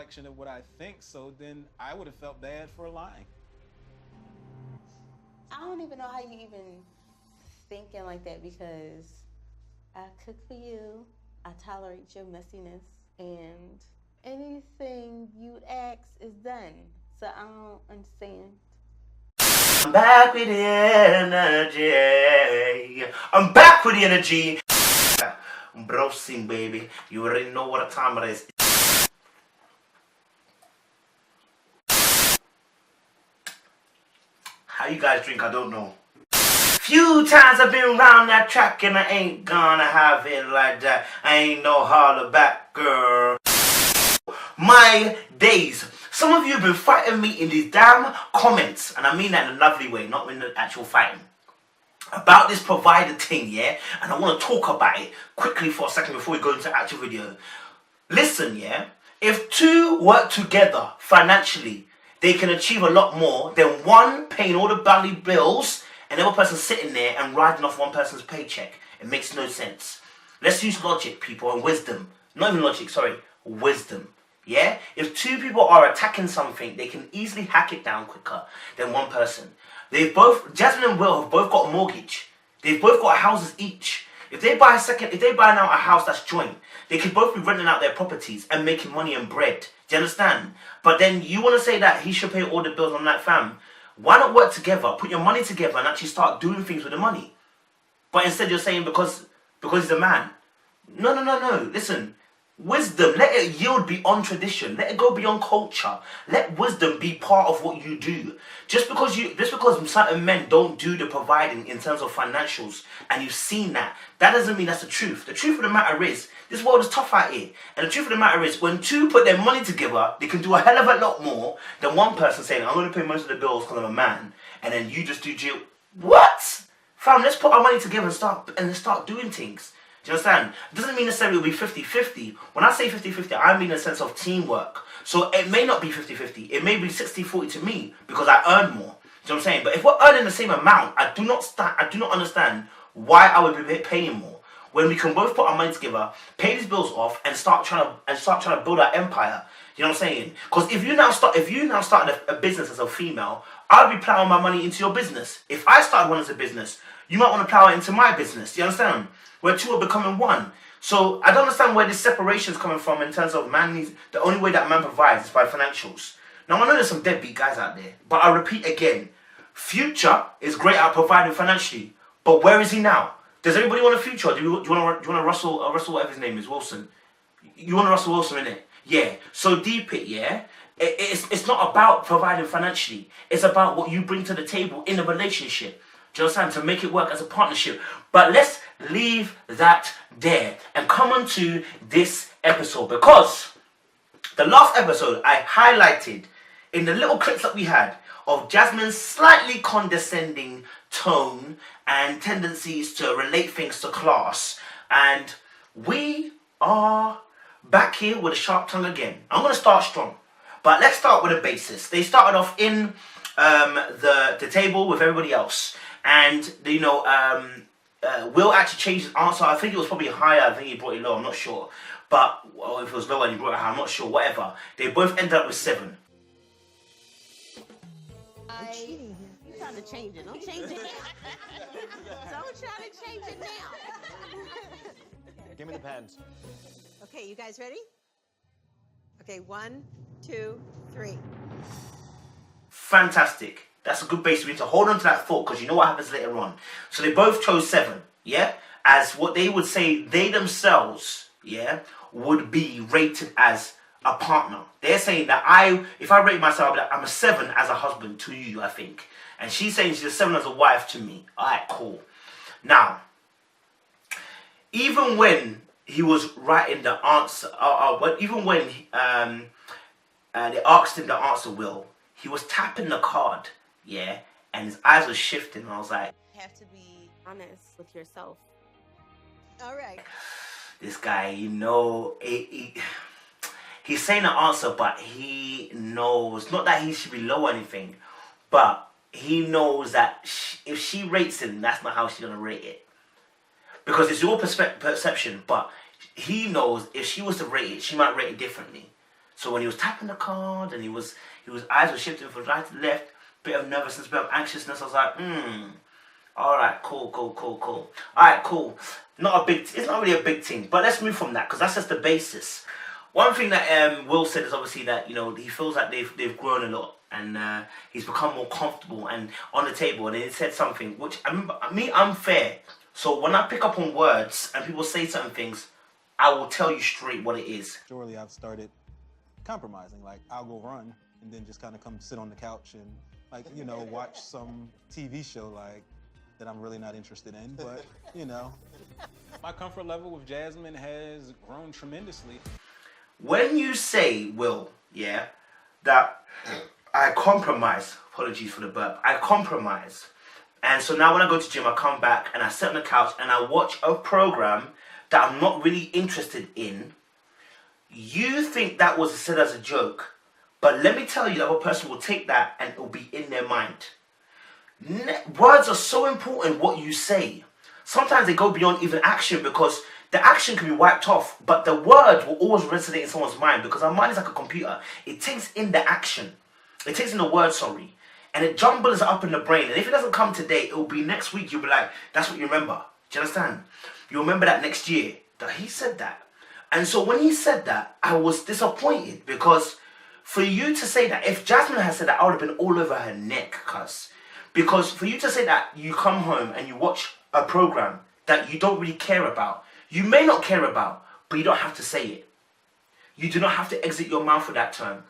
reflection of what I think, so then I would have felt bad for lying. I don't even know how you even thinking like that because I cook for you, I tolerate your messiness, and anything you ask is done. So I don't understand. I'm back with the energy. I'm back with the energy. Browsing, baby. You already know what time it is. How you guys drink, I don't know. Few times I've been around that track and I ain't gonna have it like that. I ain't no holler back girl. My days. Some of you have been fighting me in these damn comments, and I mean that in a lovely way, not in the actual fighting, about this provider thing, yeah? And I want to talk about it quickly for a second before we go into the actual video. Listen, yeah? If two work together financially, they can achieve a lot more than one paying all the bloody bills and the other person sitting there and riding off one person's paycheck. It makes no sense. Let's use logic, people, and wisdom. Not even logic, sorry, wisdom. Yeah? If two people are attacking something, they can easily hack it down quicker than one person. Jasmine and Will have both got a mortgage. They've both got houses each. If they buy now a house that's joint, they could both be renting out their properties and making money and bread. Do you understand? But then you want to say that he should pay all the bills on that fam. Why not work together, put your money together and actually start doing things with the money? But instead you're saying because he's a man. No. Listen. Wisdom, let it yield beyond tradition. Let it go beyond culture. Let wisdom be part of what you do. Just because certain men don't do the providing in terms of financials, and you've seen that doesn't mean that's the truth. The truth of the matter is, this world is tough out here. And the truth of the matter is, when two put their money together, they can do a hell of a lot more than one person saying, I'm going to pay most of the bills because I'm a man, and then you just do jail. What? Fam, let's put our money together and start doing things. Do you understand? It doesn't mean necessarily it'll be 50-50. When I say 50-50, I mean in a sense of teamwork. So it may not be 50-50. It may be 60-40 to me because I earn more. Do you know what I'm saying? But if we're earning the same amount, I do not understand why I would be paying more. When we can both put our money together, pay these bills off, and start trying to build our empire. You know what I'm saying? Because if you now started a business as a female, I'll be plowing my money into your business. If I started one as a business, you might want to plow it into my business. Do you understand? Where two are becoming one. So I don't understand where this separation is coming from in terms of the only way that man provides is by financials. Now I know there's some deadbeat guys out there, but I repeat again, Future is great at providing financially, but where is he now? Does everybody want a Future? Do you want to Russell whatever his name is, Wilson? You want to Russell Wilson, innit? Yeah. So deep it, yeah. It's not about providing financially. It's about what you bring to the table in a relationship. Do you understand? To make it work as a partnership. But let's leave that there and come on to this episode, because the last episode I highlighted in the little clips that we had of Jasmine's slightly condescending tone and tendencies to relate things to class, and we are back here with a sharp tongue again. I'm going to start strong, but let's start with the basis. They started off in the table with everybody else. And, you know, Will actually changed his answer. I think it was probably higher. I think he brought it low. I'm not sure. But, well, if it was lower and he brought it higher, I'm not sure. Whatever. They both ended up with 7. You trying to change it. Don't change it. Don't try to change it now. Give me the pens. Okay, you guys ready? Okay, 1, 2, 3. Fantastic. That's a good base. We need to hold on to that thought because you know what happens later on. So they both chose 7, yeah? As what they would say they themselves, yeah, would be rated as a partner. They're saying that if I rate myself, I'm a 7 as a husband to you, I think. And she's saying she's a 7 as a wife to me. Alright, cool. Now, even when he was writing the answer, even when they asked him the answer, Will, he was tapping the card. Yeah, and his eyes were shifting, and I was like, You have to be honest with yourself. All right. this guy, you know, he's saying the answer, but he knows, not that he should be low or anything, but he knows that if she rates him, that's not how she's going to rate it. Because it's your perception, but he knows if she was to rate it, she might rate it differently. So when he was tapping the card and his eyes were shifting from right to left, bit of nervousness, bit of anxiousness, I was like, alright, cool. Alright, cool. It's not really a big thing, but let's move from that, because that's just the basis. One thing that Will said is obviously that, you know, he feels like they've grown a lot, and he's become more comfortable and on the table, and he said something, which, I remember, I'm fair. So when I pick up on words and people say certain things, I will tell you straight what it is. Surely I've started compromising. Like, I'll go run and then just kind of come sit on the couch and, like, you know, watch some TV show, like, that I'm really not interested in, but, you know. My comfort level with Jasmine has grown tremendously. When you say, Will, yeah, that I compromise, apologies for the burp, I compromise. And so now when I go to gym, I come back and I sit on the couch and I watch a program that I'm not really interested in. You think that was said as a joke, but let me tell you, the other person will take that and it will be in their mind. Words are so important, what you say. Sometimes they go beyond even action, because the action can be wiped off, but the word will always resonate in someone's mind, because our mind is like a computer. It takes in the action. It takes in the word, sorry. And it jumbles up in the brain. And if it doesn't come today, it will be next week. You'll be like, that's what you remember. Do you understand? You'll remember that next year, that he said that. And so when he said that, I was disappointed, because for you to say that, if Jasmine had said that, I would have been all over her neck, cuz. Because for you to say that you come home and you watch a program that you don't really care about, you may not care about, but you don't have to say it. You do not have to exit your mouth with that term.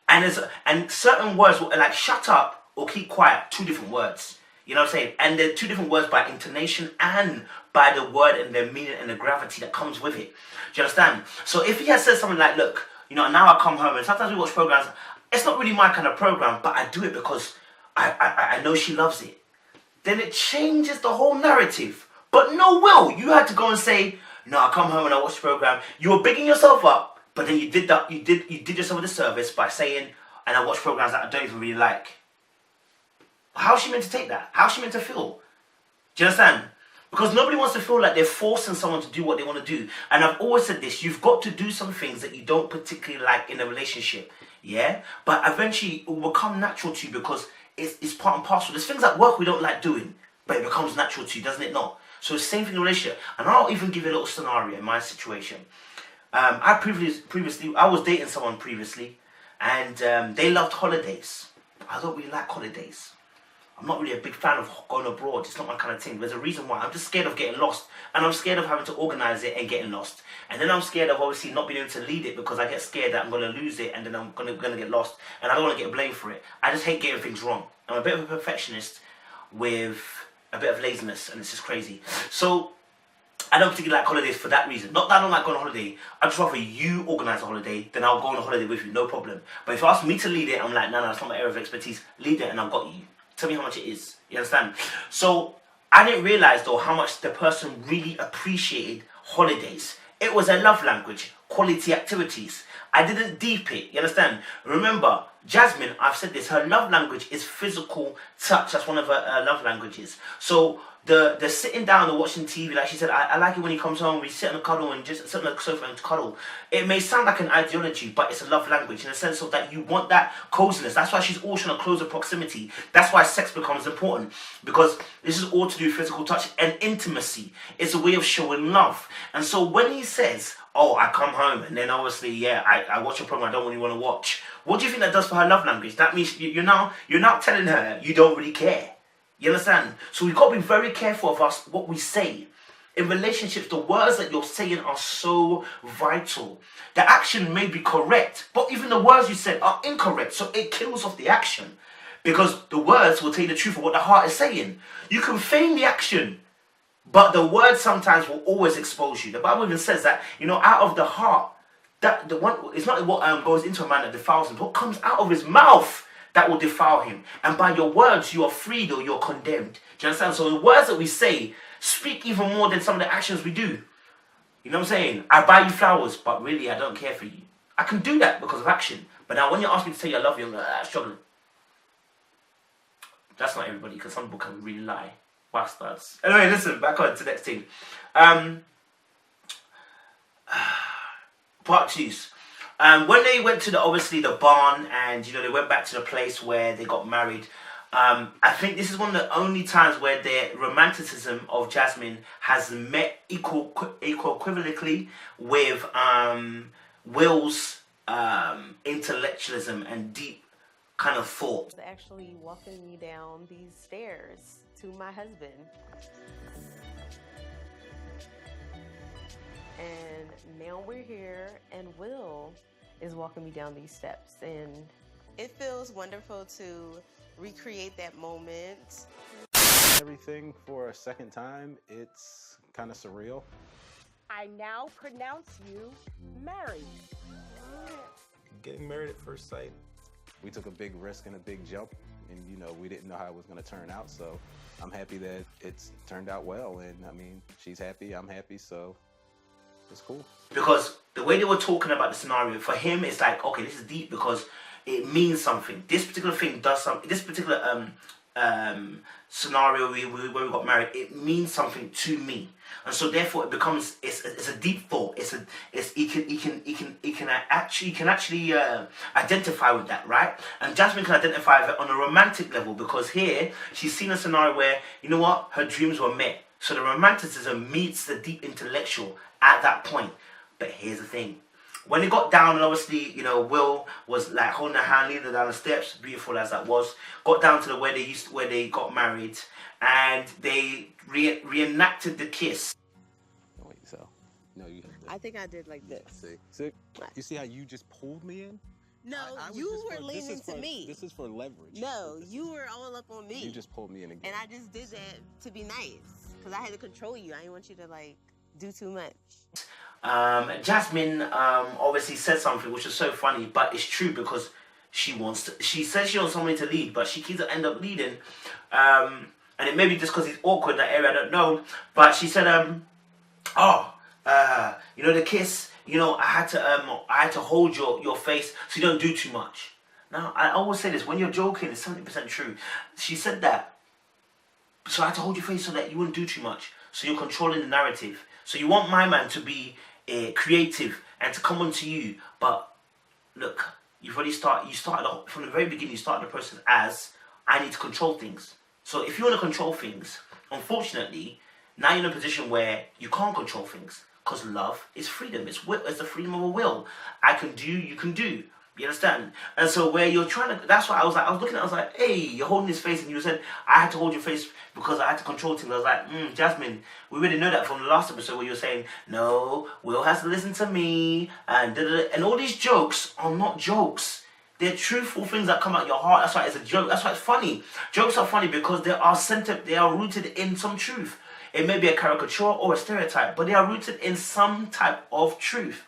And certain words, like shut up or keep quiet, two different words. You know what I'm saying? And they're two different words by intonation and by the word and the meaning and the gravity that comes with it. Do you understand? So if he has said something like, look, you know, now I come home and sometimes we watch programs, it's not really my kind of program, but I do it because I know she loves it. Then it changes the whole narrative. But no, Will, you had to go and say, no, I come home and I watch the program. You were bigging yourself up, but then you did that. You did yourself a disservice by saying, and I watch programs that I don't even really like. How's she meant to take that? How's she meant to feel? Do you understand? Because nobody wants to feel like they're forcing someone to do what they want to do. And I've always said this, you've got to do some things that you don't particularly like in a relationship. Yeah? But eventually it will become natural to you, because it's part and parcel. There's things at work we don't like doing, but it becomes natural to you, doesn't it not? So it's the same thing in a relationship. And I'll even give you a little scenario in my situation. I was dating someone previously, and they loved holidays. I don't really like holidays. I'm not really a big fan of going abroad. It's not my kind of thing. There's a reason why. I'm just scared of getting lost. And I'm scared of having to organise it and getting lost. And then I'm scared of obviously not being able to lead it, because I get scared that I'm going to lose it and then I'm going to get lost. And I don't want to get blamed for it. I just hate getting things wrong. I'm a bit of a perfectionist with a bit of laziness, and it's just crazy. So I don't particularly like holidays for that reason. Not that I don't like going on holiday. I'd just rather you organise a holiday, then I'll go on a holiday with you, no problem. But if you ask me to lead it, I'm like, no, it's not my area of expertise. Lead it and I've got you. Tell me how much it is. You understand? So I didn't realise though how much the person really appreciated holidays. It was a love language, quality activities. I didn't deep it. You understand? Remember, Jasmine, I've said this, her love language is physical touch. That's one of her love languages. So the sitting down and watching TV, like she said, I like it when he comes home, we sit on a cuddle and just sit on the sofa and cuddle. It may sound like an ideology, but it's a love language in the sense of that you want that coziness. That's why she's always trying to closer proximity. That's why sex becomes important, because this is all to do with physical touch and intimacy. It's a way of showing love. And so when he says, oh, I come home and then obviously, yeah, I watch a program I don't really want to watch. What do you think that does for her love language? That means you're now telling her you don't really care. You understand? So we've got to be very careful of us what we say. In relationships, the words that you're saying are so vital. The action may be correct, but even the words you said are incorrect. So it kills off the action, because the words will tell you the truth of what the heart is saying. You can feign the action, but the words sometimes will always expose you. The Bible even says that, out of the heart, that the one, it's not what goes into a man that defiles him, but what comes out of his mouth that will defile him. And by your words, you are freed or you're condemned. Do you understand? So the words that we say speak even more than some of the actions we do. You know what I'm saying? I buy you flowers, but really I don't care for you. I can do that because of action. But now when you ask me to tell you I love you, I'm like, struggling. That's not everybody, because some people can really lie. Bastards. Anyway, listen, back on to the next thing. Part twos. When they went to obviously the barn, and they went back to the place where they got married. I think this is one of the only times where the romanticism of Jasmine has met equivalently with Will's intellectualism and deep kind of thought. Actually walking me down these stairs to my husband. And now we're here, and Will is walking me down these steps, and it feels wonderful to recreate that moment. Everything for a second time, it's kind of surreal. I now pronounce you married. Getting married at first sight. We took a big risk and a big jump, and we didn't know how it was going to turn out, so I'm happy that it's turned out well, and I mean, she's happy, I'm happy, so it's cool. Because the way they were talking about the scenario, for him, it's like, okay, this is deep because it means something. This particular thing does something. This particular scenario where we got married, it means something to me, and so therefore it becomes it's a deep thought. He can actually identify with that, right? And Jasmine can identify with it on a romantic level, because here she's seen a scenario where her dreams were met. So the romanticism meets the deep intellectual at that point. But here's the thing. When it got down, and obviously, Will was like holding her hand, leading her down the steps, beautiful as that was, got down to where they got married, and they reenacted the kiss. Wait, so no, you. I think I did like this. See, you see how you just pulled me in? No, I was you just were leaning to me. This is for leverage. No, you were all up on me. You just pulled me in again. And I just did that to be nice, because I had to control you. I didn't want you to do too much. Jasmine obviously said something which is so funny, but it's true, because she says she wants somebody to lead, but she keeps end up leading, and it may be just because he's awkward in that area, I don't know, but she said the kiss, I had to hold your face so you don't do too much. Now I always say this, when you're joking, it's 70% true. She said that, so I had to hold your face so that you wouldn't do too much, so you're controlling the narrative. So you want my man to be creative and to come onto you, but look, you started from the very beginning. You started the process as, I need to control things. So if you want to control things, unfortunately, now you're in a position where you can't control things, because love is freedom. It's the freedom of a will. I can do, you can do. You understand? And so where you're trying to, that's why I was looking at, I was like, hey, you're holding his face, and you said, I had to hold your face because I had to control things. I was like, Jasmine, we already know that from the last episode where you were saying, no, Will has to listen to me, and and all these jokes are not jokes. They're truthful things that come out your heart. That's why it's a joke. That's why it's funny. Jokes are funny because they are rooted in some truth. It may be a caricature or a stereotype, but they are rooted in some type of truth.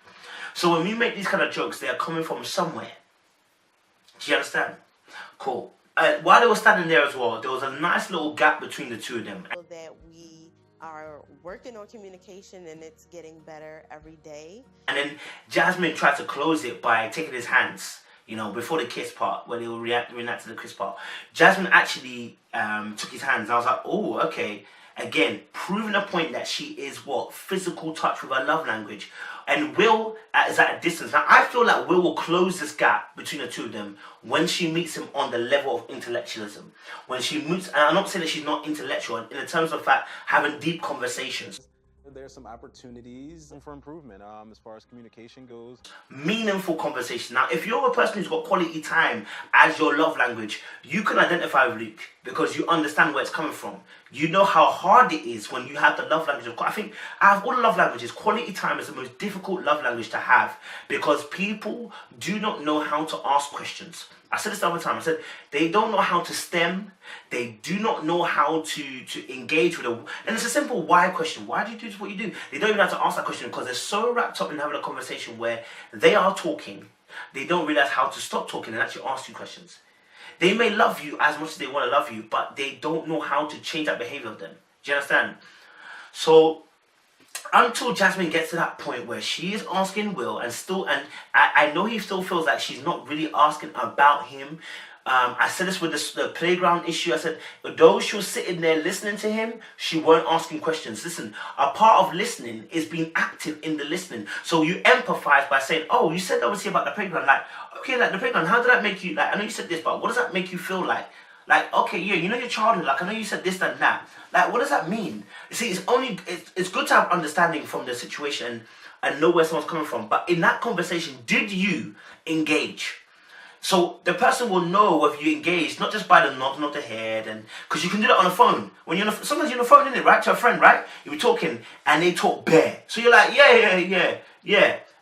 So when we make these kind of jokes, they are coming from somewhere. Do you understand? Cool. While they were standing there as well, there was a nice little gap between the two of them. That we are working on communication, and it's getting better every day. And then Jasmine tried to close it by taking his hands, before the kiss part, where they will reenact to the kiss part. Jasmine actually took his hands. I was like, oh, okay. Again, proving a point that she is physical touch with her love language. And Will is at a distance. Now, I feel like Will close this gap between the two of them when she meets him on the level of intellectualism. When she meets, and I'm not saying that she's not intellectual, in the terms of fact, having deep conversations. There's some opportunities for improvement as far as communication goes. Meaningful conversation. Now, if you're a person who's got quality time as your love language, you can identify with Luke because you understand where it's coming from. You know how hard it is when you have the love language. I think out of all the love languages, quality time is the most difficult love language to have because people do not know how to ask questions. I said this the other time. I said they don't know how to stem. They do not know how to engage with and it's a simple why question. Why do you do what you do? They don't even have to ask that question because they're so wrapped up in having a conversation where they are talking. They don't realize how to stop talking and actually ask you questions. They may love you as much as they want to love you, but they don't know how to change that behavior of them. Do you understand? So until Jasmine gets to that point where she is asking Will and I know he still feels like she's not really asking about him, I said this with the playground issue. I said, though she was sitting there listening to him, she weren't asking questions. Listen, a part of listening is being active in the listening. So you empathize by saying, oh, you said obviously about the playground. Like, okay, like the playground, how did that make you, like, I know you said this, but what does that make you feel like? Like, okay, yeah, you know your childhood, like, I know you said this and that. Like, what does that mean? You see, it's good to have understanding from the situation and know where someone's coming from. But in that conversation, did you engage? So the person will know whether you engage, not just by the nod of the head, and because you can do that on the phone. When you're sometimes you're on the phone, innit, right, to a friend, right? You be talking and they talk bare, so you're like, yeah,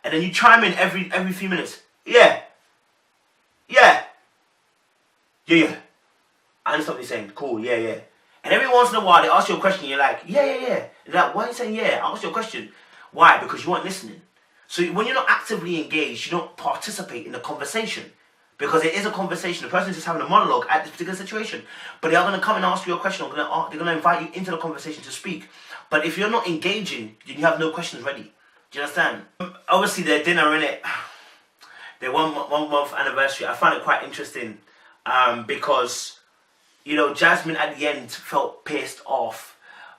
and then you chime in every few minutes, yeah. I understand what you're saying. Cool, yeah. And every once in a while they ask you a question, you're like, yeah. They're like, why are you saying yeah? I asked you a question. Why? Because you weren't listening. So when you're not actively engaged, you don't participate in the conversation. Because it is a conversation. The person is just having a monologue at this particular situation. But they are going to come and ask you a question. Or they're going to invite you into the conversation to speak. But if you're not engaging, then you have no questions ready. Do you understand? Obviously, their dinner, innit? Their one month anniversary. I find it quite interesting. Because, you know, Jasmine at the end felt pissed off.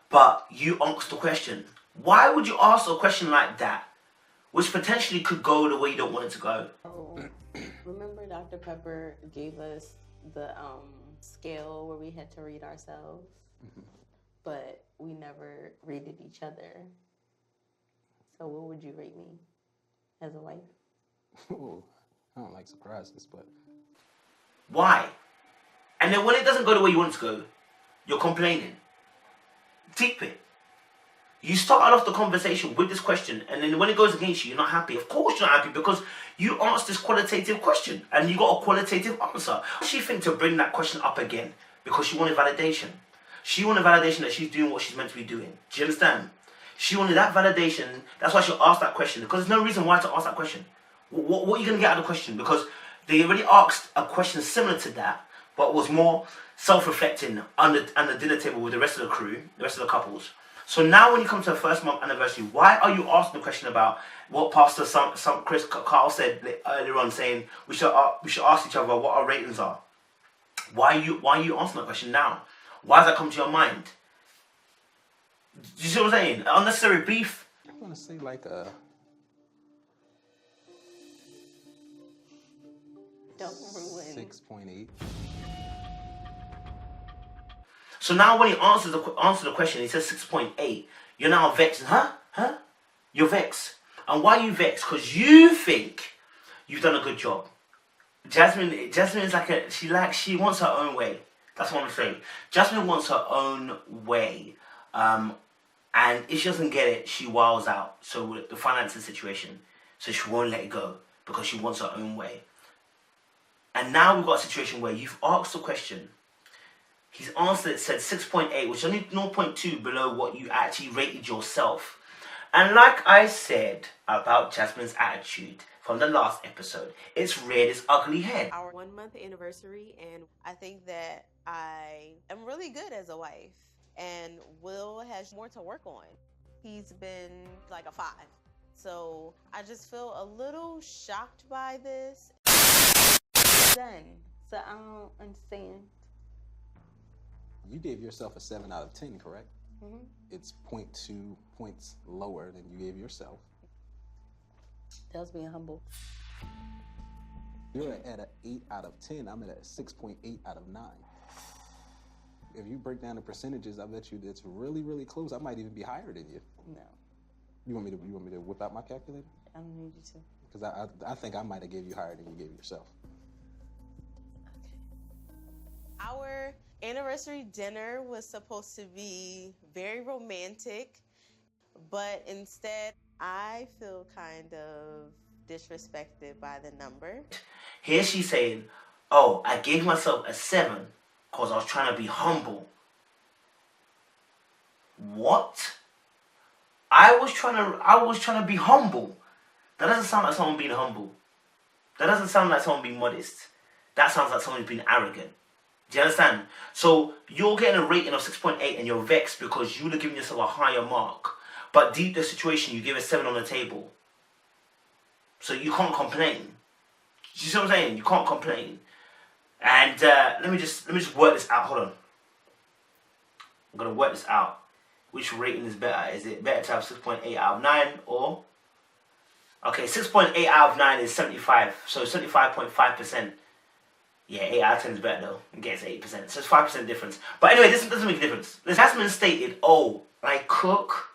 But you asked the question. Why would you ask a question like that? Which potentially could go the way you don't want it to go. Remember Dr. Pepper gave us the scale where we had to read ourselves, but we never rated each other. So what would you rate me as a wife? Ooh, I don't like surprises, but... Why? And then when it doesn't go the way you want it to go, you're complaining. Deep it. You started off the conversation with this question, and then when it goes against you, you're not happy. Of course you're not happy, because you asked this qualitative question, and you got a qualitative answer. She think to bring that question up again, because she wanted validation. She wanted validation that she's doing what she's meant to be doing. Do you understand? She wanted that validation. That's why she asked that question, because there's no reason why to ask that question. What are you going to get out of the question? Because they already asked a question similar to that, but was more self-reflecting on the dinner table with the rest of the crew, the rest of the couples. So now when you come to the first month anniversary, why are you asking the question about what Pastor Chris Carl said earlier on, saying we should ask each other what our ratings are? Why are you asking that question now? Why does that come to your mind? Do you see what I'm saying? Unnecessary beef. I'm going to say like a... Don't ruin. 6.8. So now when he answers the question, he says 6.8. You're now vexed. Huh? You're vexed. And why are you vexed? Because you think you've done a good job. Jasmine is like she wants her own way. That's what I'm saying. Jasmine wants her own way. And if she doesn't get it, she wiles out. So with the financial situation, so she won't let it go because she wants her own way. And now we've got a situation where you've asked a question. He's answered it, said 6.8, which is only 0.2 below what you actually rated yourself. And like I said about Jasmine's attitude from the last episode, it's reared its ugly head. Our 1 month anniversary, and I think that I am really good as a wife. And Will has more to work on. He's been like a 5. So I just feel a little shocked by this. Done. So I don't understand. You gave yourself a 7 out of 10, correct? Mm-hmm. It's 0.2 points lower than you gave yourself. That was being humble. You're at an 8 out of 10. I'm at a 6.8 out of 9. If you break down the percentages, I bet you it's really, really close. I might even be higher than you. No. You want me to whip out my calculator? I don't need you to. Because I think I might have gave you higher than you gave yourself. Our anniversary dinner was supposed to be very romantic, but instead I feel kind of disrespected by the number. Here she's saying, oh, I gave myself a 7 because I was trying to be humble. What? I was trying to be humble. That doesn't sound like someone being humble. That doesn't sound like someone being modest. That sounds like someone being arrogant. Do you understand? So you're getting a rating of 6.8 and you're vexed because you would have given yourself a higher mark. But deep the situation, you give a 7 on the table. So you can't complain. You see what I'm saying? You can't complain. And let me just work this out. Hold on. I'm gonna work this out. Which rating is better? Is it better to have 6.8 out of 9 or? Okay, 6.8 out of 9 is 75. So 75.5%. Yeah, 8 out of 10 is better though. It gets 8%. So it's 5% difference. But anyway, this doesn't make a difference. Jasmine stated, oh, I cook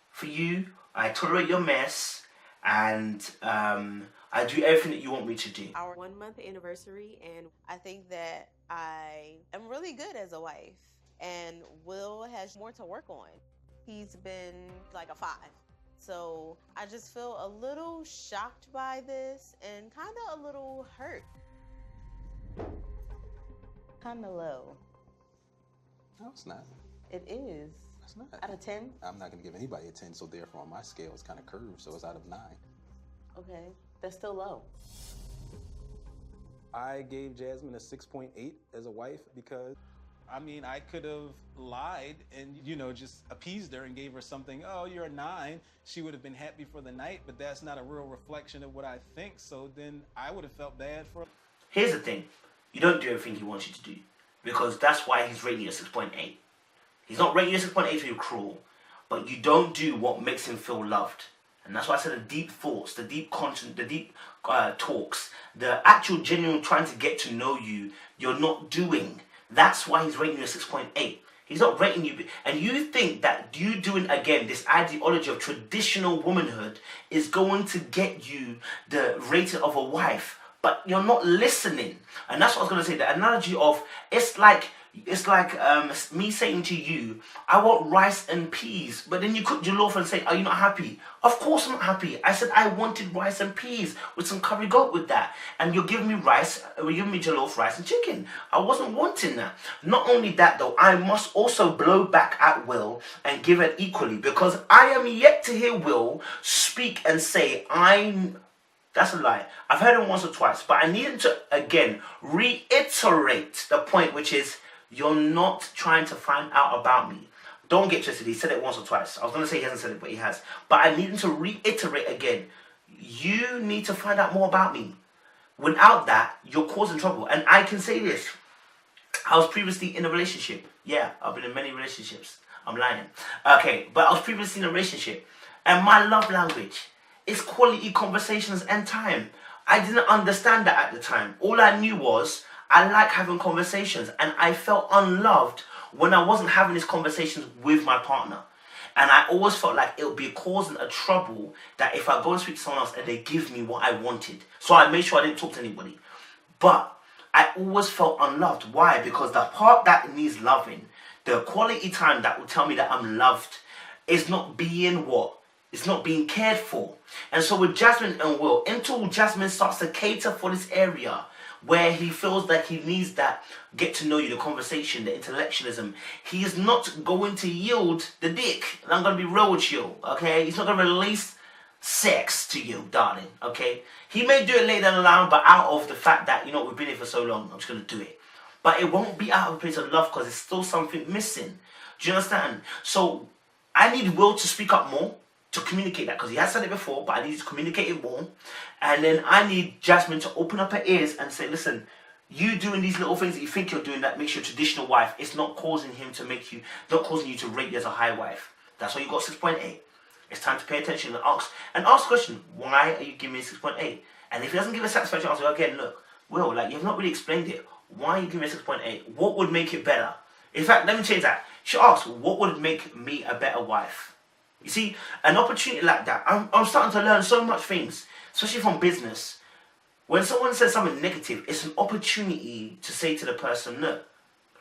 for you, I tolerate your mess, and I do everything that you want me to do. Our 1 month anniversary, and I think that I am really good as a wife. And Will has more to work on. He's been like a 5. So I just feel a little shocked by this and kind of a little hurt. Kind of low. No, it's not. It is. It's not. Out of 10? I'm not going to give anybody a 10, so therefore on my scale it's kind of curved, so it's out of 9. Okay, that's still low. I gave Jasmine a 6.8 as a wife because, I mean, I could have lied and, you know, just appeased her and gave her something, oh, you're a 9. She would have been happy for the night, but that's not a real reflection of what I think, so then I would have felt bad for. Here's the thing. You don't do everything he wants you to do. Because that's why he's rating you a 6.8. He's not rating you a 6.8 to be cruel. But you don't do what makes him feel loved. And that's why I said the deep thoughts, the deep content, the deep talks, the actual genuine trying to get to know you, you're not doing. That's why he's rating you a 6.8. He's not rating you. And you think that you doing, again, this ideology of traditional womanhood is going to get you the rating of a wife. But you're not listening. And that's what I was going to say. The analogy of, it's like me saying to you, I want rice and peas. But then you cook jollof and say, are you not happy? Of course I'm not happy. I said I wanted rice and peas with some curry goat with that. And you're giving me rice, you're giving me jollof, rice and chicken. I wasn't wanting that. Not only that though, I must also blow back at Will and give it equally. Because I am yet to hear Will speak and say, that's a lie. I've heard him once or twice, but I need him to, again, reiterate the point, which is, you're not trying to find out about me. Don't get twisted. He said it once or twice. I was going to say he hasn't said it, but he has. But I need him to reiterate again. You need to find out more about me. Without that, you're causing trouble. And I can say this. I was previously in a relationship. Yeah, I've been in many relationships. I'm lying. Okay, but I was previously in a relationship. And my love language is quality conversations and time. I didn't understand that at the time. All I knew was I like having conversations, and I felt unloved when I wasn't having these conversations with my partner. And I always felt like it would be causing a trouble that if I go and speak to someone else and they give me what I wanted. So I made sure I didn't talk to anybody. But I always felt unloved. Why? Because the part that needs loving, the quality time that will tell me that I'm loved, is not being what? It's not being cared for. And so with Jasmine and Will, until Jasmine starts to cater for this area where he feels like he needs that get to know you, the conversation, the intellectualism, he is not going to yield the dick. And I'm going to be real with you, okay? He's not going to release sex to you, darling, okay? He may do it later down the line, but out of the fact that, you know, we've been here for so long, I'm just going to do it. But it won't be out of a place of love because there's still something missing. Do you understand? So I need Will to speak up more, to communicate that, because he has said it before, but I need to communicate it more. And then I need Jasmine to open up her ears and say, listen, you doing these little things that you think you're doing that makes you a traditional wife, it's not causing him to make you, not causing you to rate you as a high wife. That's why you got 6.8. It's time to pay attention and ask the question, why are you giving me 6.8? And if he doesn't give a satisfactory answer, again, look, Will, like, you've not really explained it. Why are you giving me 6.8? What would make it better? In fact, let me change that. She asked, what would make me a better wife? You see, an opportunity like that, I'm starting to learn so much things, especially from business. When someone says something negative, it's an opportunity to say to the person, look,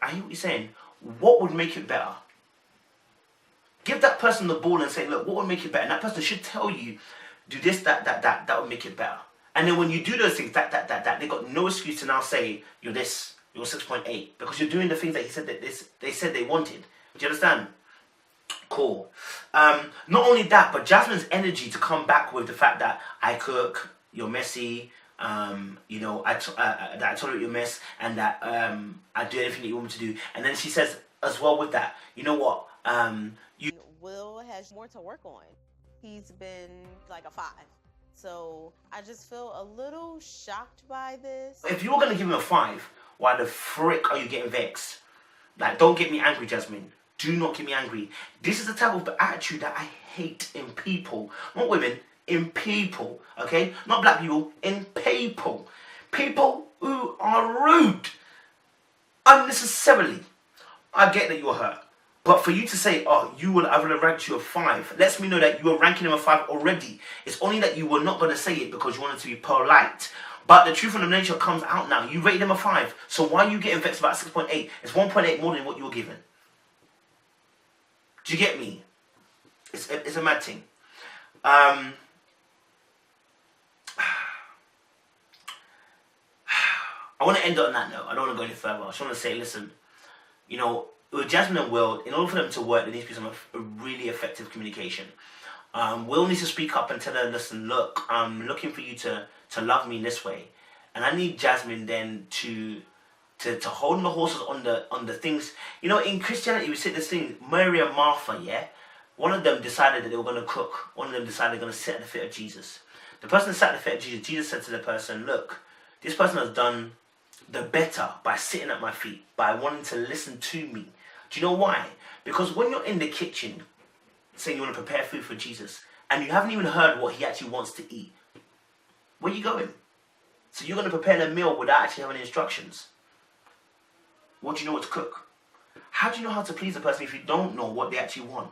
I hear what you're saying. What would make it better? Give that person the ball and say, look, what would make it better? And that person should tell you, do this, that would make it better. And then when you do those things, that, they got no excuse to now say, you're this, you're 6.8. Because you're doing the things that they said they wanted. Do you understand? Cool. Not only that, but Jasmine's energy to come back with the fact that I cook, you're messy, you know, that I tolerate your mess, and that I do anything that you want me to do. And then she says as well with that, you know what? Will has more to work on. He's been like a 5. So I just feel a little shocked by this. If you were going to give him a 5, Why the frick are you getting vexed? Like, don't get me angry, Jasmine. Do not get me angry. This is the type of attitude that I hate in people. Not women, in people. Okay? Not black people, in people. People who are rude. Unnecessarily. I get that you're hurt. But for you to say, oh, I will have ranked you a 5, lets me know that you were ranking him a 5 already. It's only that you were not going to say it because you wanted to be polite. But the truth of the nature comes out now. You rated him a 5. So why are you getting vexed about 6.8? It's 1.8 more than what you were given. Do you get me? It's a mad thing. I want to end on that note. I don't want to go any further. I just want to say, listen, you know, with Jasmine and Will, in order for them to work, there needs to be some really effective communication. Will needs to speak up and tell her, listen, look, I'm looking for you to love me in this way. And I need Jasmine then to hold the horses on the things. You know, in Christianity, we say this thing, Mary and Martha, yeah? One of them decided that they were going to cook. One of them decided they're going to sit at the feet of Jesus. The person that sat at the feet of Jesus, Jesus said to the person, look, this person has done the better by sitting at my feet, by wanting to listen to me. Do you know why? Because when you're in the kitchen saying you want to prepare food for Jesus and you haven't even heard what he actually wants to eat, where are you going? So you're going to prepare the meal without actually having instructions. What do you know what to cook? How do you know how to please a person if you don't know what they actually want?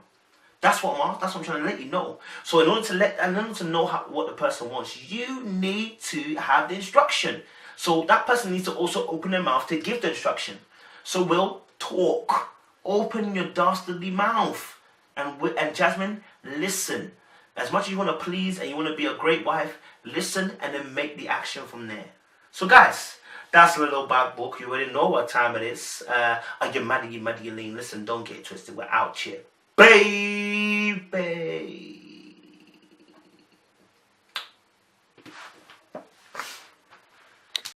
That's what I'm trying to let you know. So in order to know what the person wants, you need to have the instruction. So that person needs to also open their mouth to give the instruction. So Will, talk. Open your dastardly mouth. And Jasmine, listen. As much as you want to please and you want to be a great wife, listen and then make the action from there. So guys, that's a little back book. You already know what time it is. Are you mad? You lean? Listen, don't get it twisted. We're out here, baby.